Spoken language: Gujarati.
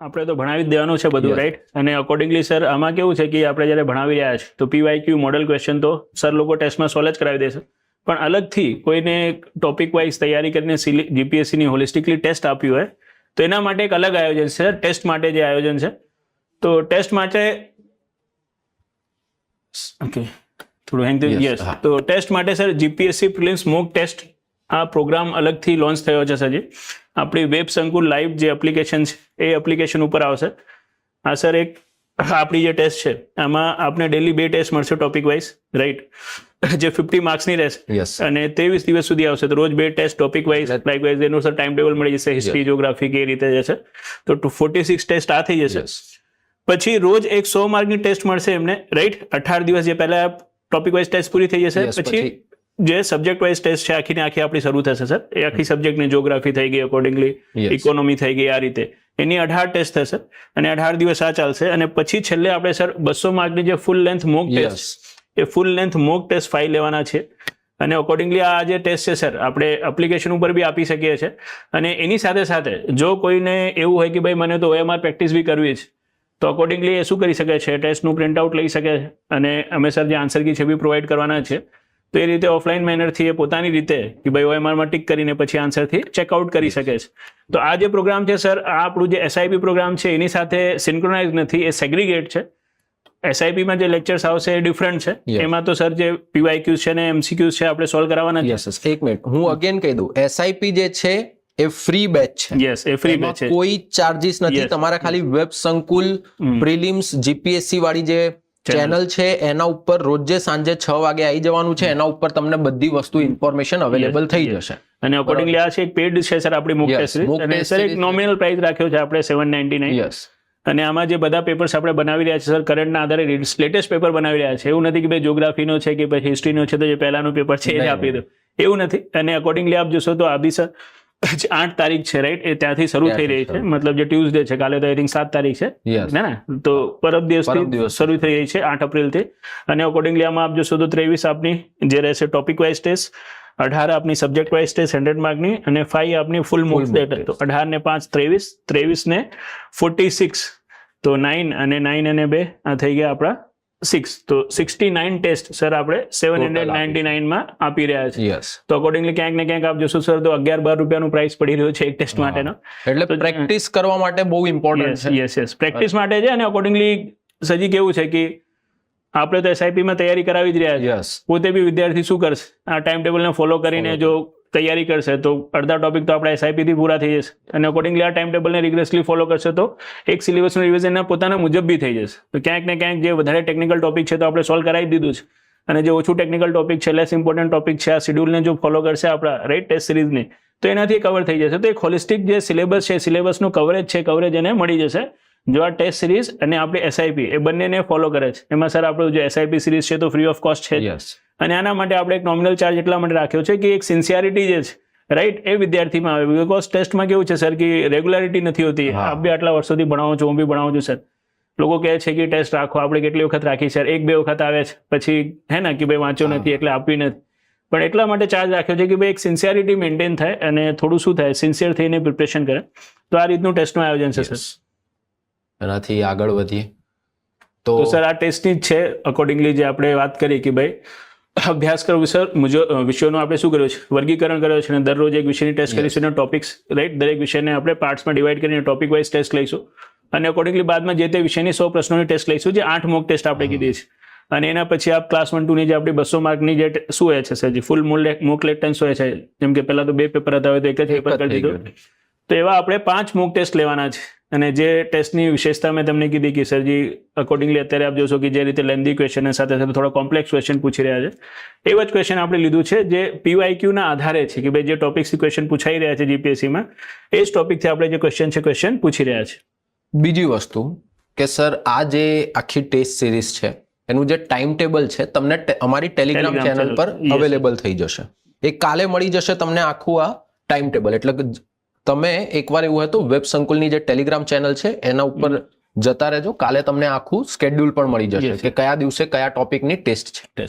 આપણે તો ભણાવી જ દેવાનું છે બધું, રાઈટ? અને અકોર્ડિંગલી સર આમાં કેવું છે કે આપણે જ્યારે ભણાવી રહ્યા છે તો PYQ મોડલ ક્વેશ્ચન તો સર લોકો ટેસ્ટમાં સોલ્વ જ કરાવી દેશે, પણ અલગથી કોઈને ટોપિક વાઇઝ તૈયારી કરીને GPSCની હોલિસ્ટિકલી ટેસ્ટ આપ્યું હોય તો એના માટે એક અલગ આયોજન છે સર. ટેસ્ટ માટે જે આયોજન છે તો ટેસ્ટ માટે ઓકે થોડું હેંગ થયું. યસ, તો ટેસ્ટ માટે sir GPSC prelims mock test આ પ્રોગ્રામ અલગથી લોન્ચ થયો છે સરજી. આપણી વેબ સંકુલ લાઈવ જે એપ્લિકેશન છે એ એપ્લિકેશન ઉપર આવશે. આ સર એક આપણી જે ટેસ્ટ છે આમાં આપણે ડેલી 2 ટેસ્ટ મળશે ટોપિક વાઇઝ, રાઈટ? જે 50 માર્ક્સની રહેશે અને 23 દિવસ સુધી આવશે. તો રોજ 2 test topic wise like wise એનું સર ટાઈમ ટેબલ મળી જશે, હિસ્ટ્રી જીઓગ્રાફી કે રીતે જશે. તો 46 ટેસ્ટ આ થઈ જશે. પછી રોજ એક 100 માર્કની ટેસ્ટ મળશે એમને, રાઈટ? 18 દિવસ જે પહેલા ટોપિક વાઇઝ ટેસ્ટ પૂરી થઈ જશે. પછી જે સબ્જેક્ટ વાઇઝ ટેસ્ટ છે આખી આપણી શરૂ થશે સર. એ આખી સબ્જેક્ટની જીઓગ્રાફી થઈ ગઈ, અકોર્ડિંગલી ઇકોનોમી થઈ ગઈ, આ રીતે એની 18 ટેસ્ટ થશે અને 18 દિવસ આ ચાલશે. અને પછી છેલ્લે આપણે સર 200 માર્કની જે ફૂલ લેન્થ મોક ટેસ્ટ, એ ફૂલ લેન્થ મોક ટેસ્ટ 5 લેવાના છે. અને અકોર્ડિંગલી આ જે ટેસ્ટ છે સર આપણે એપ્લિકેશન ઉપર બી આપી શકીએ છીએ. અને એની સાથે સાથે જો કોઈને એવું હોય કે ભાઈ મને તો OMR પ્રેક્ટિસ બી કરવી છે તો અકોર્ડિંગલી એ શું કરી શકે છે, ટેસ્ટનું પ્રિન્ટઆઉટ લઈ શકે છે અને અમે સર જે આન્સર કી છે બી પ્રોવાઈડ કરવાના છે. તો એ રીતે ઓફલાઈન મેનરથી એ પોતાની રીતે કે ભાઈ OMRમાં ટીક કરીને પછી આન્સરથી ચેકઆઉટ કરી શકે છે. તો આ જે પ્રોગ્રામ છે સર, આ આપણું જે SIP પ્રોગ્રામ છે એની સાથે સિન્ક્રોનાઇઝ નથી, એ સેગ્રીગેટ છે. SIPમાં જે લેક્ચર્સ આવશે એ ડિફરન્ટ છે. એમાં તો સર જે PYQ છે ને MCQ છે આપણે સોલ્વ કરવાના છે. એક મિનિટ હું અગેન કહી દઉં, SIP જે છે એ ફ્રી બેચ છે. યસ, એ ફ્રી બેચ છે, કોઈ ચાર્જીસ નથી. તમારા ખાલી વેબ સંકુલ પ્રિલિમ્સ GPSC વાળી જે ચેનલ છે એના ઉપર રોજે સાંજે 6 વાગે આવી જવાનું છે. એના ઉપર તમને બધી વસ્તુ ઇન્ફોર્મેશન અવેલેબલ થઈ જશે. અને અકોર્ડિંગલી આ છે એક પેડ છે સર આપણી મોક ટેસ્ટ સિરીઝ. અને સર એક નોમિનલ પ્રાઇસ રાખ્યો છે આપણે 799. અને આમાં જે બધા પેપર્સ આપણે બનાવી રહ્યા છે સર કરંટના આધારે લેટેસ્ટ પેપર બનાવી રહ્યા છે. એવું નથી કે ભાઈ જીઓગ્રાફીનો છે કે પછી હિસ્ટ્રીનો છે તો જે પહેલાનું પેપર છે એ જ આપી દો, એવું નથી. અને અકોર્ડિંગલી આપ જોશો તો આ બી સર 8 તારીખ છે, રાઈટ? એ ત્યાંથી શરૂ થઈ રહી છે, મતલબ જે ટ્યુઝડે છે, કાલે તો આઈ થિંક 7 તારીખ છે ને, તો પરમ દિવસથી શરૂ થઈ રહી છે 8 એપ્રિલથી. અને અકોર્ડિંગલી આમાં આપ જોશો તો 23 આપની જે રહેશે ટોપિક વાઇઝ ટેસ્ટ, 18 આપની સબ્જેક્ટ વાઇઝ ટેસ્ટ 100 માર્કની અને 5 આપની ફૂલ મોક ટેસ્ટ. તો 18 ને 5 23, 23 ને 46, તો 9 અને 9 અને 2 આ થઈ ગયા આપણા 6. તો 69 ટેસ્ટ સર આપણે 799 માં આપી રહ્યા છે. તો અકોર્ડિંગલી ક્યાંક ને ક્યાંક આપ જોશો સર તો 11-12 રૂપિયાનું પ્રાઇસ પડી રહ્યું છે એક ટેસ્ટ માટેનો. એટલે પ્રેક્ટિસ કરવા માટે બહુ ઇમ્પોર્ટન્ટ છે. યસ, પ્રેક્ટિસ માટે છે. અને અકોર્ડિંગલી સજી કેવું છે કે આપણે તો SIPમાં તૈયારી કરાવી જ રહ્યા છે. પોતે બી વિદ્યાર્થી શું કરશે, આ ટાઈમ ટેબલને ફોલો કરીને જો તૈયારી કરશે તો અડધા ટોપિક તો આપણા SIP થી પૂરા થઈ જશે. અને અકોર્ડિંગલી આ ટાઈમ ટેબલને રિગ્રેસલી ફોલો કરશે તો એક સિલેબસનું રિવિઝન પોતાના મુજબ બી થઈ જશે. તો ક્યાંક ને ક્યાંક જે વધારે ટેકનિકલ ટોપિક છે તો આપણે સોલ્વ કરાવી દીધું છે, અને જે ઓછું ટેકનિકલ ટોપિક છે, લેસ ઇમ્પોર્ટન્ટ ટોપિક છે, આ શેડ્યુલને જો ફોલો કરશે આપણા, રાઈટ, ટેસ્ટ સિરીઝને, તો એનાથી કવર થઈ જશે. તો એક હોલિસ્ટિક જે સિલેબસ છે, સિલેબસનું કવરેજ છે, કવરેજ એને મળી જશે જો આ ટેસ્ટ સિરીઝ અને આપણી SIP એ બંનેને ફોલો કરે છે. એમાં સર આપણું જે SIP સિરીઝ છે તો ફ્રી ઓફ કોસ્ટ છે. અને આના માટે આપણે એક નોમિનલ ચાર્જ એટલા માટે રાખ્યો છે કે એક સિન્સિયરિટી જે છે, રાઈટ, એ વિદ્યાર્થીમાં આવે. બીકોઝ ટેસ્ટમાં કેવું છે સર કે રેગ્યુલારિટી નથી હોતી. આપ બી આટલા વર્ષોથી ભણાવો છો, હું બી ભણાવું છું સર. લોકો કહે છે કે ટેસ્ટ રાખો, આપણે કેટલી વખત રાખી સર, 1-2 વખત આવે છે પછી હે ને કે ભાઈ વાંચ્યો નથી એટલે આપવી નથી. પણ એટલા માટે ચાર્જ રાખ્યો છે કે ભાઈ એક સિન્સિયરિટી મેન્ટેન થાય અને થોડું શું થાય, સિન્સિયર થઈને પ્રિપરેશન કરે. તો આ રીતનું ટેસ્ટનું આયોજન છે સર. એનાથી આગળ વધીએ તો સર આ ટેસ્ટની જ છે. અકોર્ડિંગલી જે આપણે વાત કરી કે ભાઈ અભ્યાસક્રમ વિષયોનું આપણે શું કર્યું છે, વર્ગીકરણ કર્યો છે અને દરરોજ એક વિષયની ટેસ્ટ કરીશું અને ટોપિક્સ, રાઈટ, દરેક વિષયને આપણે પાર્ટ્સમાં ડિવાઈડ કરીને ટોપિક વાઇઝ ટેસ્ટ લઈશું. અને અકોર્ડિંગલી બાદમાં જે તે વિષયની 100 પ્રશ્નોની ટેસ્ટ લઈશું, જે 8 મોક ટેસ્ટ આપણે કીધી છે. અને એના પછી આપ ક્લાસ 1-2 ની જે આપણી 200 માર્કની જે શું હોય છે સર, જે ફૂલ મોક લેક્ટન્સ હોય છે, જેમ કે પહેલા તો 2 પેપર હતા, હોય તો એક જ પેપર કરી દીધું. તો એવા આપણે 5 મોક ટેસ્ટ લેવાના છે. અને જે ટેસ્ટની વિશેષતા મેં તમને કીધી કે સરજી અકોર્ડિંગલી અત્યારે આપ જોશો કે જે રીતે લેન્ધી ક્વેશ્ચન સાથે સાથે થોડા કોમ્પ્લેક્સ ક્વેશ્ચન પૂછી રહ્યા છે, એવા જ ક્વેશ્ચન આપણે લીધું છે જે PYQ ના આધારે છે કે ભાઈ જે ટોપિક્સથી ક્વેશ્ચન પૂછાઈ રહ્યા છે GPSCમાં, એ જ ટોપિકથી આપણે જે ક્વેશ્ચન પૂછી રહ્યા છે. બીજી વસ્તુ કે સર આ જે આખી ટેસ્ટ સિરીઝ છે એનું જે ટાઈમ ટેબલ છે તમને અમારી ટેલિગ્રામ ચેનલ પર અવેલેબલ થઈ જશે. એ કાલે મળી જશે તમને આખું આ ટાઈમ ટેબલ. એટલે કે તમે એકવાર એવું હોય તો વેબ સંકુલની જે ટેલિગ્રામ ચેનલ છે એના ઉપર જતા રહેજો. કાલે તમને આખું સ્કેડ્યુલ પણ મળી જશે કે કયા દિવસે કયા ટોપિકની ટેસ્ટ છે.